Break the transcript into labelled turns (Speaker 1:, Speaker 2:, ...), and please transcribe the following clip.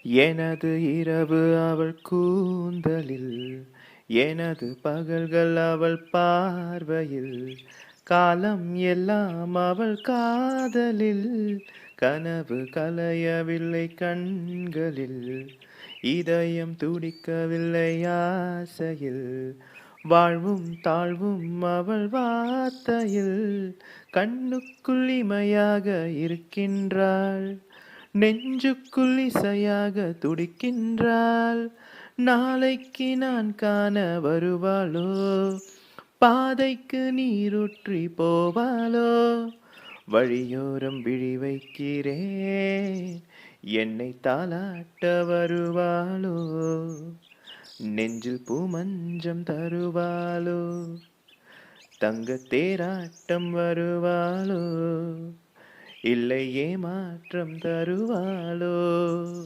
Speaker 1: எனது இரவு அவள் கூந்தலில், எனது பகல்கள் அவள் பார்வையில், காலம் எல்லாம் அவள் காதலில், கனவு கலையவில்லை கண்களில், இதயம் துடிக்கவில்லை ஆசையில், வாழ்வும் தாழ்வும் அவள் வார்த்தையில், கண்ணுக்குள் இமையாக இருக்கின்றாள், நெஞ்சுக்குள் இசையாக துடிக்கின்றாள். நாளைக்கு நான் காண வருவாளோ, பாதைக்கு நீரூற்றி போவாளோ, வழியோரம் விழி வைக்கிறேன், என்னை தாலாட்ட வருவாளோ, நெஞ்சில் பூமஞ்சம் தருவாளோ, தங்கத் தேராட்டம் வருவாளோ, இல்லை ஏமாற்றம் தருவாளோ.